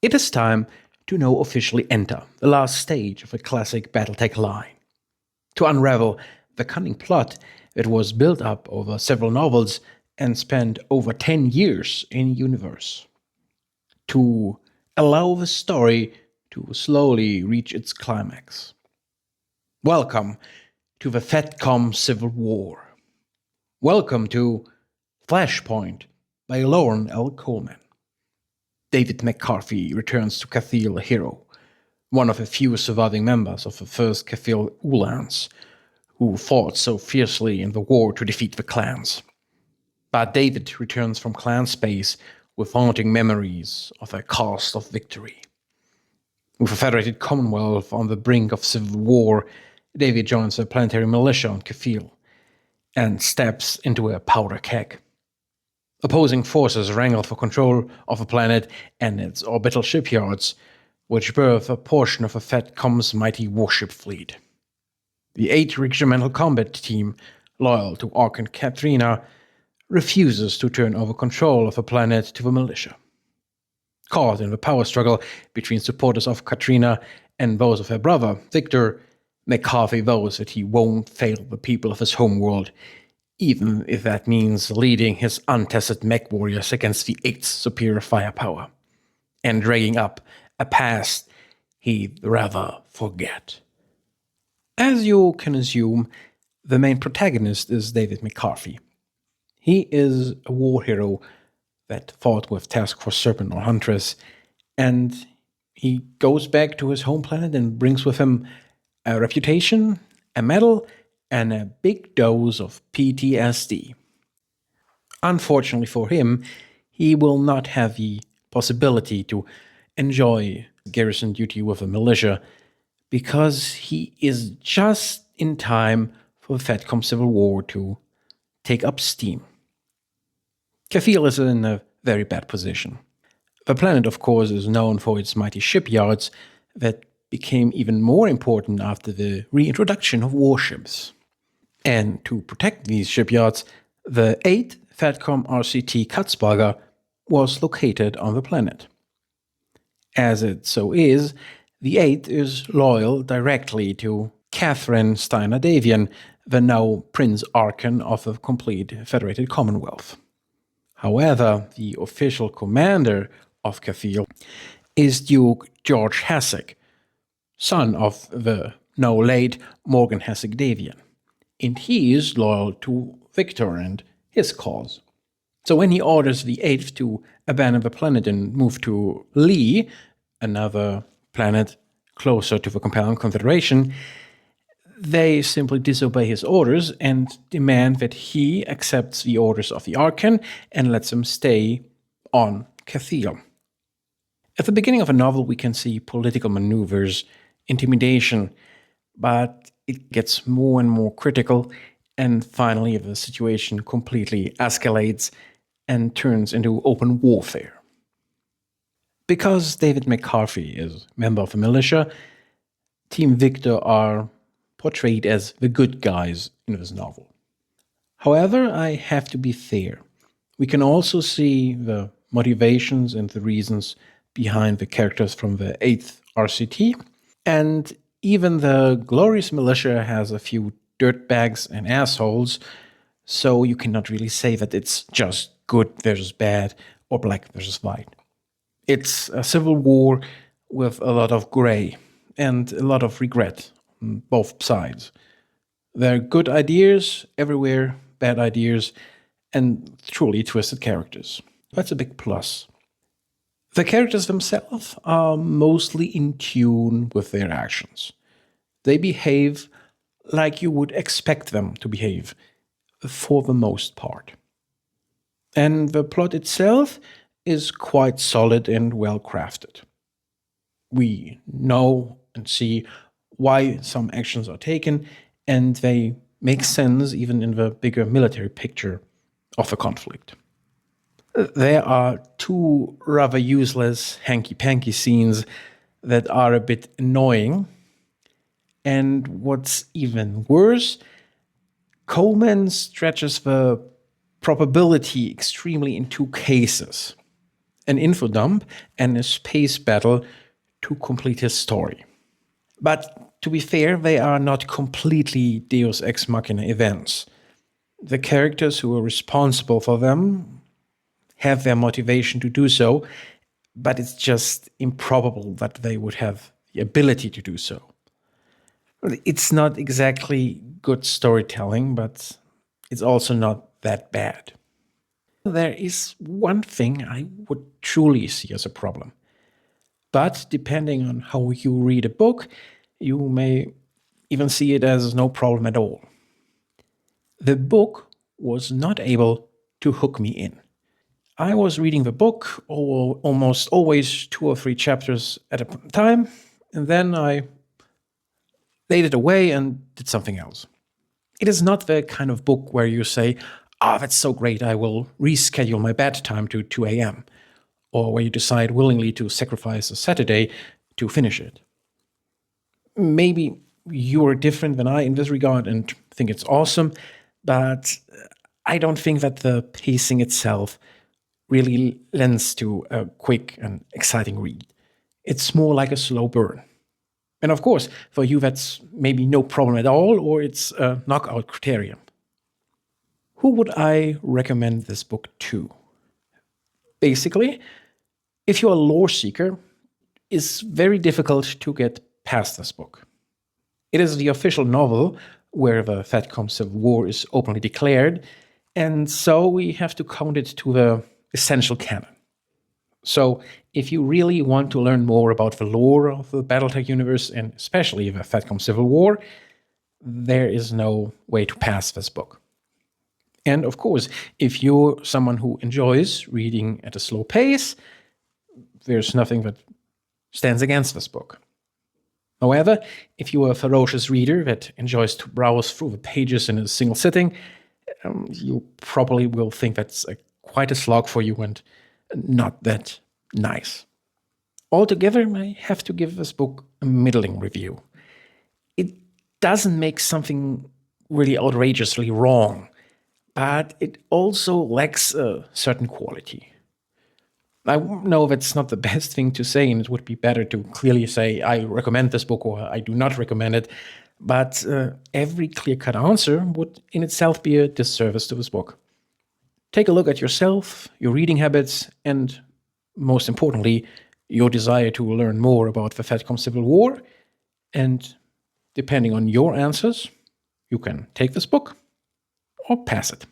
It is time to now officially enter the last stage of a classic BattleTech line. To unravel the cunning plot that was built up over several novels and spent over 10 years in universe. To allow the story to slowly reach its climax. Welcome to the FedCom Civil War. Welcome to Flashpoint by Loren L. Coleman. David McCarthy returns to Cathil a hero, one of the few surviving members of the first Cathil Uhlans, who fought so fiercely in the war to defeat the clans. But David returns from clan space with haunting memories of a cost of victory. With the Federated Commonwealth on the brink of civil war, David joins the planetary militia on Cathil and steps into a powder keg. Opposing forces wrangle for control of the planet and its orbital shipyards, which birth a portion of the FedCom's mighty warship fleet. The 8th Regimental Combat Team, loyal to Ark and Katrina, refuses to turn over control of the planet to the militia. Caught in the power struggle between supporters of Katrina and those of her brother, Victor, McCarthy vows that he won't fail the people of his homeworld, even if that means leading his untested mech warriors against the 8th's superior firepower, and dragging up a past he'd rather forget. As you can assume, the main protagonist is David McCarthy. He is a war hero that fought with Task Force Serpent or Huntress, and he goes back to his home planet and brings with him a reputation, a medal, and a big dose of PTSD. Unfortunately for him, he will not have the possibility to enjoy garrison duty with a militia because he is just in time for the FedCom Civil War to take up steam. Cathil is in a very bad position. The planet, of course, is known for its mighty shipyards that became even more important after the reintroduction of warships. And to protect these shipyards, the 8th FedCom RCT Katzberger was located on the planet. As it so is, the 8th is loyal directly to Catherine Steiner-Davian, the now Prince Archon of the complete Federated Commonwealth. However, the official commander of Cathil is Duke George Hassig, son of the now late Morgan Hassig-Davian, and he is loyal to Victor and his cause. So when he orders the 8th to abandon the planet and move to Lee, another planet closer to the compelling Confederation, they simply disobey his orders and demand that he accepts the orders of the Archon and lets him stay on Cathil. At the beginning of the novel, we can see political maneuvers, intimidation, but it gets more and more critical, and finally the situation completely escalates and turns into open warfare. Because David McCarthy is a member of the militia, Team Victor are portrayed as the good guys in this novel. However, I have to be fair. We can also see the motivations and the reasons behind the characters from the 8th RCT, and even the glorious militia has a few dirtbags and assholes, so you cannot really say that it's just good versus bad or black versus white. It's a civil war with a lot of gray and a lot of regret on both sides. There are good ideas everywhere, bad ideas, and truly twisted characters. That's a big plus. The characters themselves are mostly in tune with their actions. They behave like you would expect them to behave, for the most part. And the plot itself is quite solid and well crafted. We know and see why some actions are taken, and they make sense even in the bigger military picture of the conflict. There are two rather useless hanky-panky scenes that are a bit annoying, and what's even worse, Coleman stretches the probability extremely in two cases. an info dump, and a space battle to complete his story. But to be fair, they are not completely Deus Ex Machina events. The characters who are responsible for them have their motivation to do so, but it's just improbable that they would have the ability to do so. It's not exactly good storytelling, but it's also not that bad. There is one thing I would truly see as a problem. But depending on how you read a book, you may even see it as no problem at all. The book was not able to hook me in. I was reading the book almost always 2 or 3 chapters at a time, and then I laid it away and did something else. It is not the kind of book where you say, that's so great, I will reschedule my bedtime to 2 a.m., or where you decide willingly to sacrifice a Saturday to finish it. Maybe you're different than I in this regard and think it's awesome, but I don't think that the pacing itself really lends to a quick and exciting read. It's more like a slow burn. And of course, for you, that's maybe no problem at all, or it's a knockout criterion. Who would I recommend this book to? Basically, if you're a lore seeker, it's very difficult to get past this book. It is the official novel where the FedCom Civil War is openly declared, and so we have to count it to the essential canon. So if you really want to learn more about the lore of the BattleTech universe, and especially the FedCom Civil War, there is no way to pass this book. And of course, if you're someone who enjoys reading at a slow pace, there's nothing that stands against this book. However, if you are a ferocious reader that enjoys to browse through the pages in a single sitting, you probably will think that's quite a slog for you and not that nice. Altogether, I have to give this book a middling review. It doesn't make something really outrageously wrong, but it also lacks a certain quality. I know that's not the best thing to say, and it would be better to clearly say, I recommend this book or I do not recommend it, but every clear-cut answer would in itself be a disservice to this book. Take a look at yourself, your reading habits, and most importantly, your desire to learn more about the FedCom Civil War, and depending on your answers, you can take this book or pass it.